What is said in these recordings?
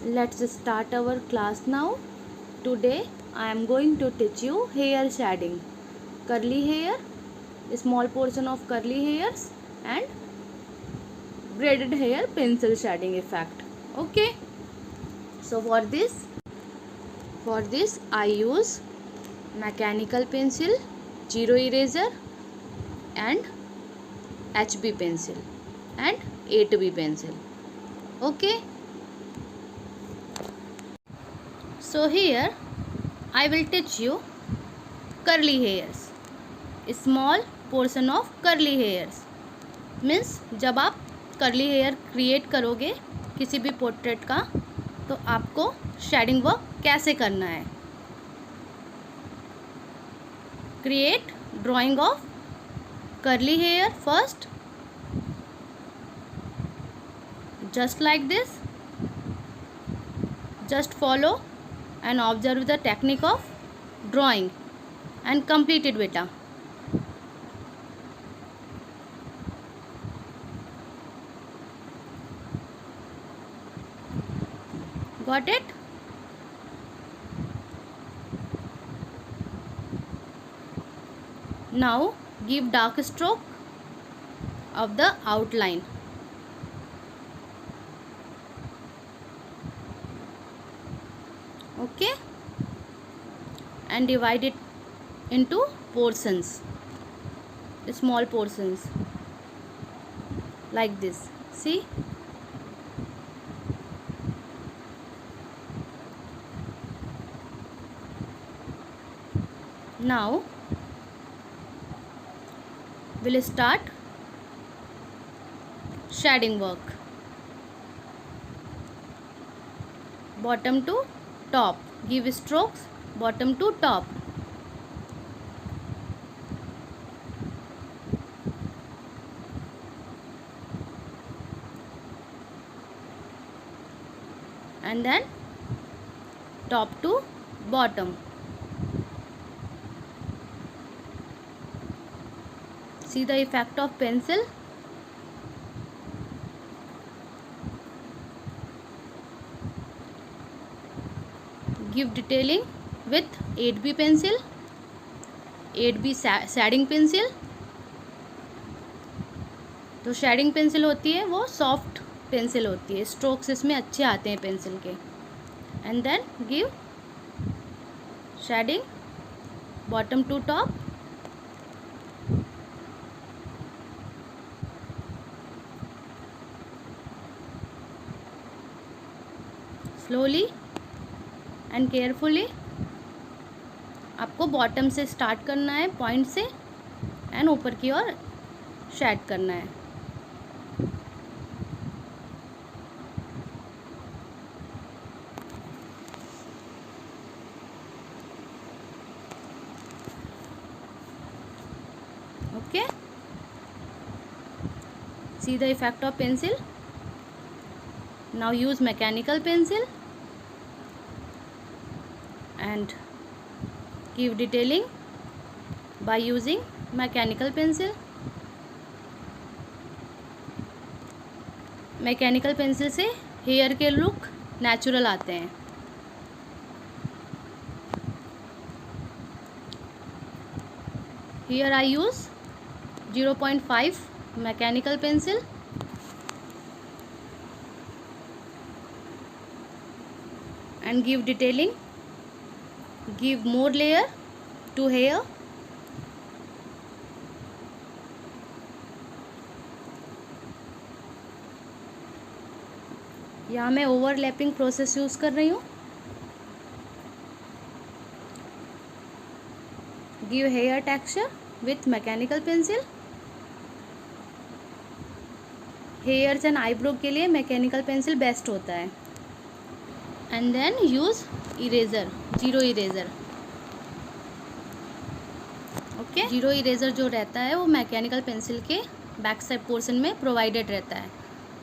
Let's start our class now. Today I am going to teach you hair shading. Curly hair, small portion of curly hairs and braided hair pencil shading effect. Okay. So for this I use mechanical pencil, zero eraser and HB pencil and 8B pencil. Okay. So here I will teach you curly hairs. Small portion of curly hairs means जब आप curly hair create करोगे किसी भी portrait का तो आपको shading work कैसे करना है. Create drawing of curly hair first, just like this. Just follow and observe the technique of drawing and complete it beta. Got it? Now give dark stroke of the outline. Okay, and divide it into portions, small portions like this. See, now we'll start shading work. Bottom to top, give strokes bottom to top. And then top to bottom. See the effect of pencil. Give detailing with 8B pencil, 8B shading pencil. तो shading pencil होती है वो soft pencil होती है, strokes इसमें अच्छे आते हैं पेंसिल के. And then give shading bottom to top. Slowly and carefully. आपको बॉटम से स्टार्ट करना है पॉइंट से एंड ऊपर की ओर शेड करना है. Okay, see the effect of pencil. Now use mechanical pencil and give detailing by using mechanical pencil. Mechanical pencil से हेयर के लुक नेचुरल आते हैं. Here I use 0.5 mechanical pencil and give detailing. Give more layer to hair. यहाँ मैं overlapping process use कर रही हूँ. Give hair texture with mechanical pencil. Hairs and eyebrow के लिए मैकेनिकल पेंसिल बेस्ट होता है. And then use eraser, zero eraser. Okay, zero eraser जो रहता है वो मैकेनिकल पेंसिल के बैक साइड पोर्शन में प्रोवाइडेड रहता है,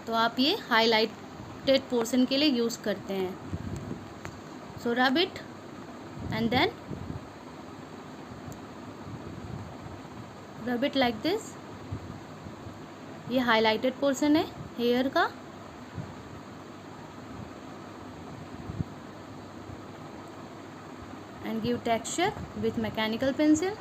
तो आप ये हाईलाइटेड पोर्शन के लिए यूज़ करते हैं. So rub it and then rub it like this. ये हाईलाइटेड पोर्शन है हेयर का. and give texture with mechanical pencil.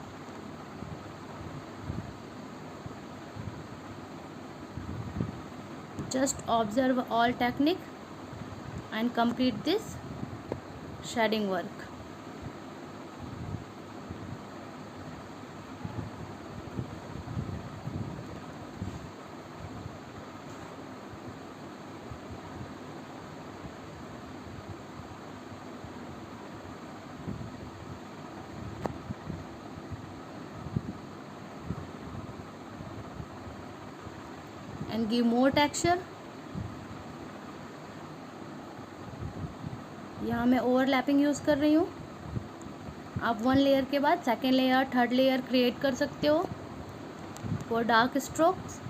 Just observe all technique and complete this shading work. And give more texture. यहाँ मैं overlapping use कर रही हूँ. आप one layer के बाद second layer, third layer create कर सकते हो for dark strokes.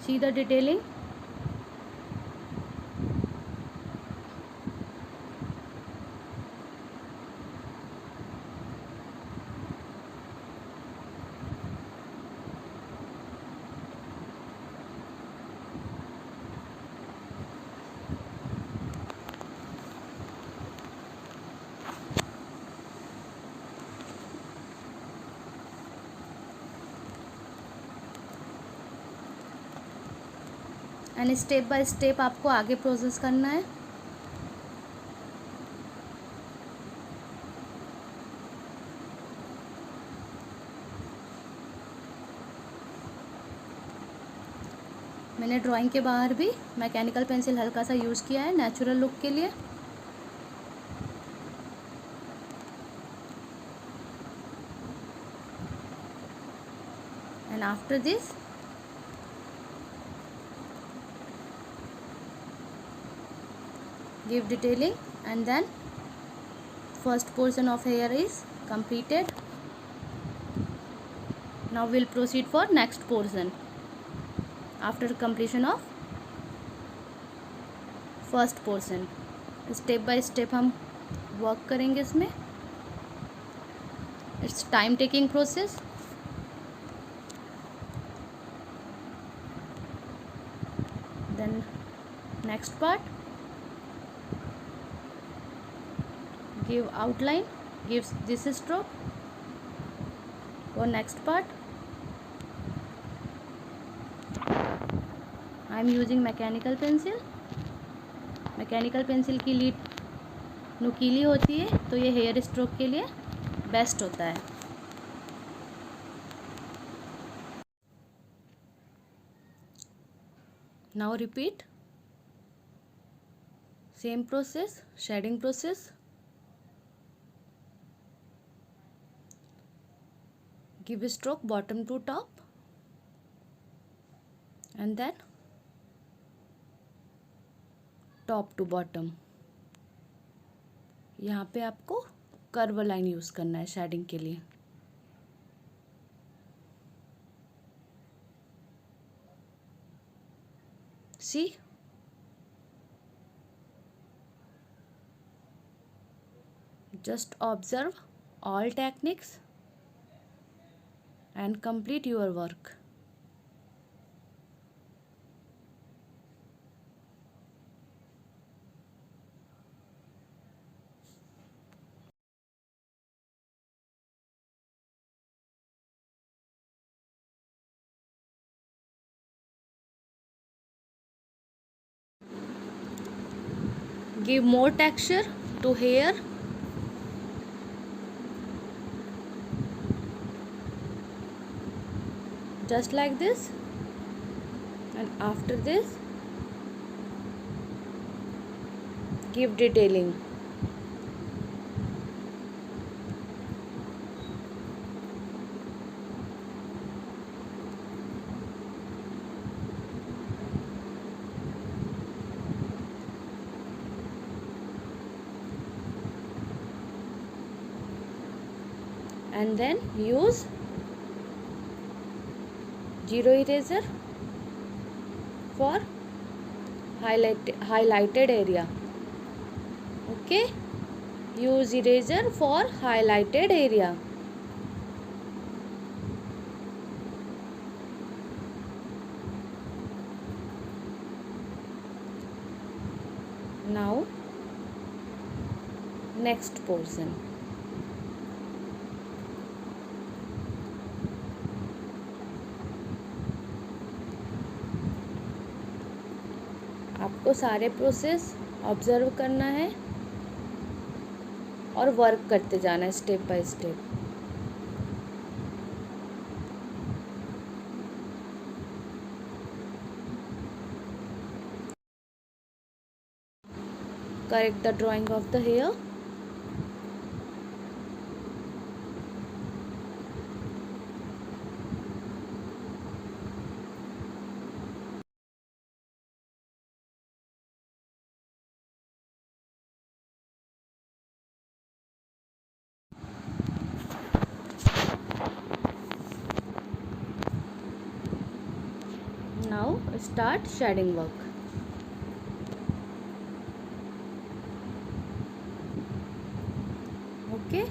See the detailing. And step by step आपको आगे प्रोसेस करना है. मैंने ड्राइंग के बाहर भी मैकेनिकल पेंसिल हल्का सा यूज़ किया है नेचुरल लुक के लिए. And after this give detailing, and then first portion of hair is completed. Now we'll proceed for next portion after completion of first portion. Step by step हम work करेंगे इसमें. It's time taking process. Then next part, give outline, gives this stroke. For next part I am using mechanical pencil. Mechanical pencil की lead नुकीली होती है तो ये hair stroke के लिए बेस्ट होता है. Now repeat same process, shading process. Give a stroke bottom to top and then top to bottom. यहाँ पे आपको कर्व लाइन यूज़ करना है शेडिंग के लिए. See, just observe all techniques and complete your work. Give more texture to hair. Just like this. And after this, give detailing. And then use zero eraser for highlighted area. Okay, use eraser for highlighted area. Now next portion. आपको सारे process observe करना है और work करते जाना है step by step. Correct the drawing of the hair. Now start shading work. Okay.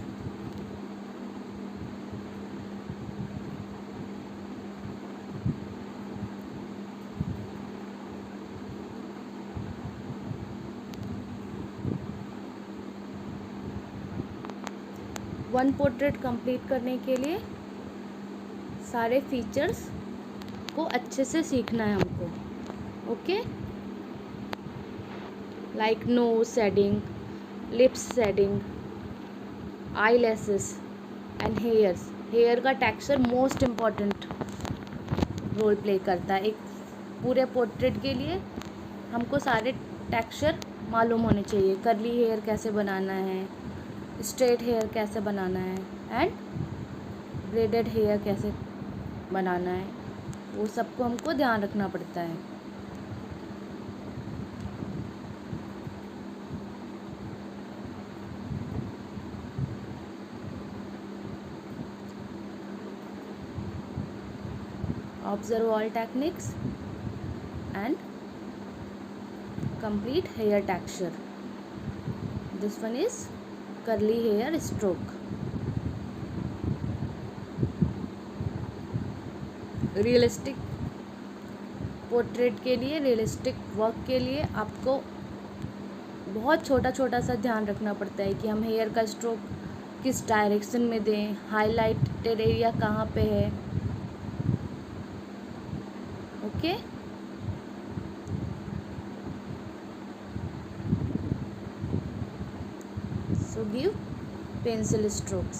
One portrait complete करने के लिए सारे फीचर्स को अच्छे से सीखना है हमको. Okay, like nose shading, lips shading, eyelashes and hairs. Hair का texture most important role play करता है. एक पूरे पोर्ट्रेट के लिए हमको सारे टेक्सचर मालूम होने चाहिए. कर्ली हेयर कैसे बनाना है, स्ट्रेट हेयर कैसे बनाना है, एंड ब्रेडेड हेयर कैसे बनाना है, वो सबको हमको ध्यान रखना पड़ता है. Observe all techniques and complete hair texture. This one is curly hair stroke. Realistic portrait के लिए, रियलिस्टिक वर्क के लिए आपको बहुत छोटा छोटा सा ध्यान रखना पड़ता है कि हम हेयर का स्ट्रोक किस डायरेक्शन में दें, हाईलाइटेड एरिया कहाँ पे है. Okay, so give pencil strokes.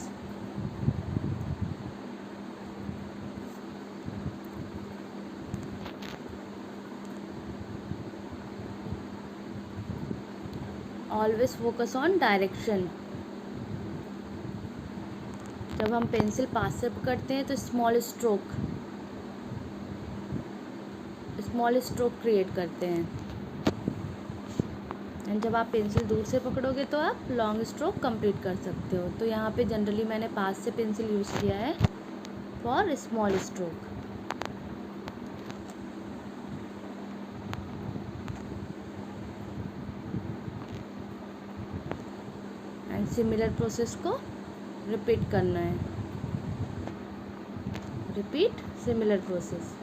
Always focus on direction. जब हम पेंसिल पास से पकड़ते हैं तो स्मॉल स्ट्रोक क्रिएट करते हैं, एंड जब आप पेंसिल दूर से पकड़ोगे तो आप लॉन्ग स्ट्रोक कंप्लीट कर सकते हो. तो यहाँ पे जनरली मैंने पास से पेंसिल यूज़ किया है for small stroke. And similar process को रिपीट करना है. Repeat similar process.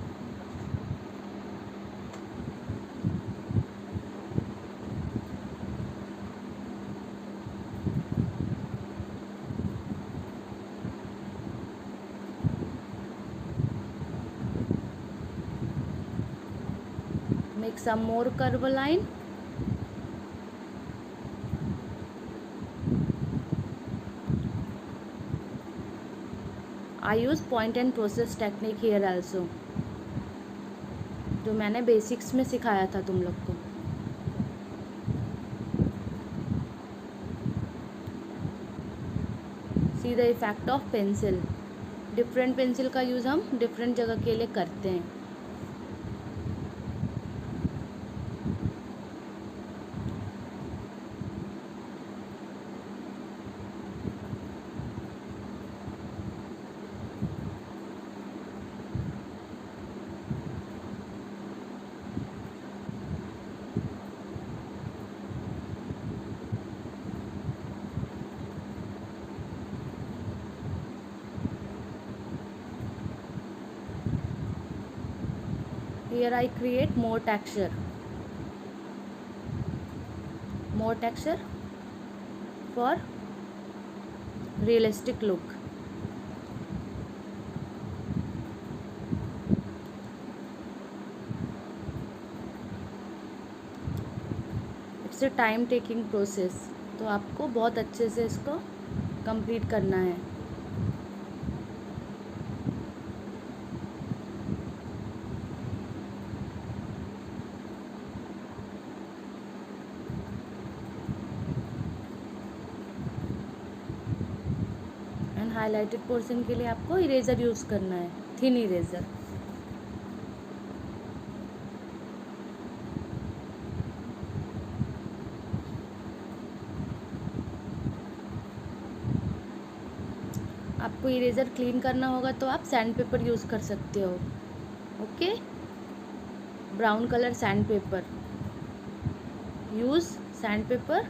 Make some more curve line. I use point and process technique here also, जो मैंने बेसिक्स में सिखाया था तुम लोग को. See the effect of pencil. Different pencil का यूज़ हम डिफरेंट जगह के लिए करते हैं. Here I create more texture for realistic look. It's a time taking process, तो आपको बहुत अच्छे से इसको कंप्लीट करना है. एंड हाईलाइटेड पोर्शन के लिए आपको इरेज़र यूज़ करना है, थिन इरेज़र. आपको इरेज़र क्लीन करना होगा तो आप सैंड पेपर यूज़ कर सकते हो. Okay, brown colour sand paper, use sand paper.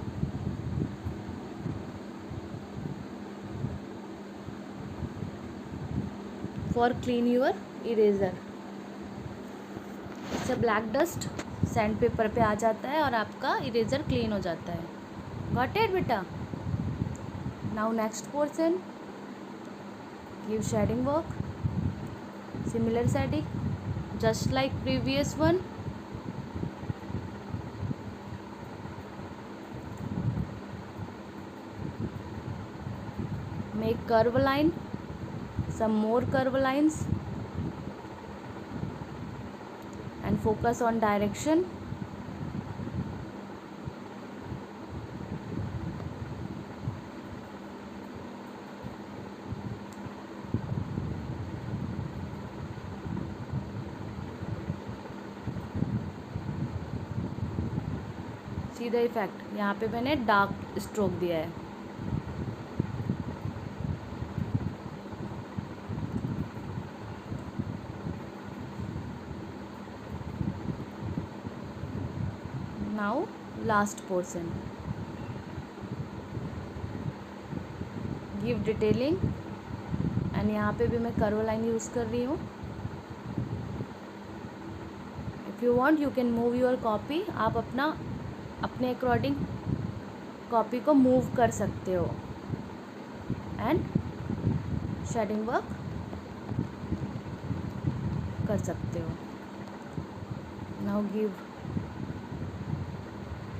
For clean your eraser. इससे ब्लैक डस्ट सैंड पेपर पे आ जाता है और आपका इरेज़र क्लीन हो जाता है. गॉट इट बेटा? Now next portion, give shading work, similar shading just like previous one. Make curve line, some more curve lines, and focus on direction. See the effect. यहाँ पे मैंने डार्क स्ट्रोक दिया है. Now last portion, give detailing, and यहाँ पे भी मैं curve line use कर रही हूँ. If you want you can move your copy. आप अपने अकॉर्डिंग कॉपी को मूव कर सकते हो. एंड शेडिंग वर्क कर सकते हो. Now give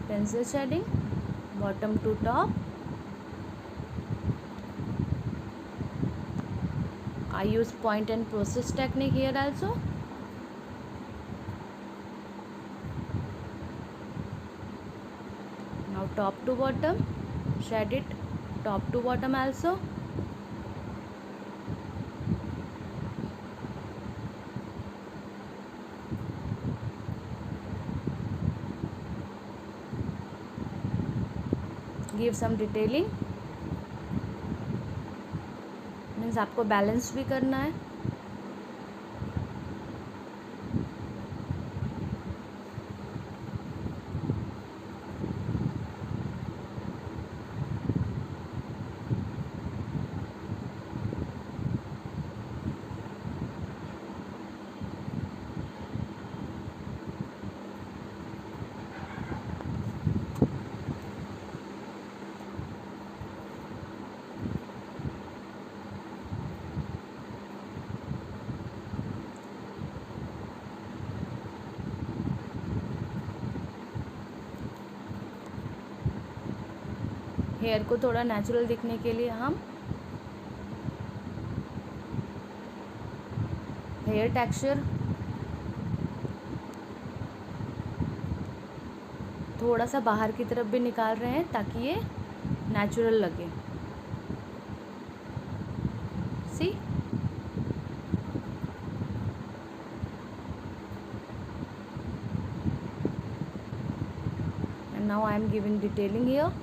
pencil shading bottom to top. I use point and process technique here also. Now top to bottom, shade it top to bottom also. Give some detailing. Means आपको balance भी करना है. Hair को थोड़ा natural दिखने के लिए हम हेयर टेक्सचर थोड़ा सा बाहर की तरफ भी निकाल रहे हैं ताकि ये नेचुरल लगे. See, and now I am giving detailing here.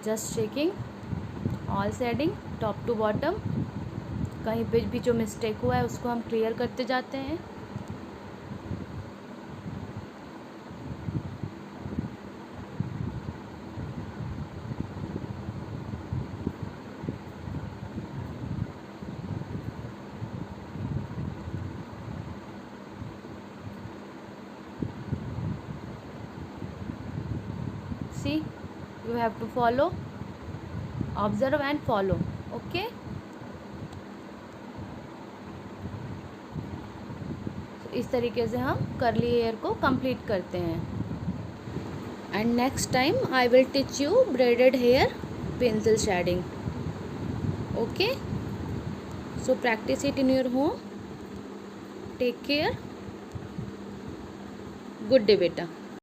Just shaking all shading top to bottom. कहीं पे भी जो मिस्टेक हुआ है उसको हम क्लियर करते जाते हैं. see, you have to follow, observe and follow. Okay, तो इस तरीके से हम कर्ली हेयर को कंप्लीट करते हैं. And next time I will teach you braided hair pencil shading. Okay, so practice it in your home. Take care. Good day beta.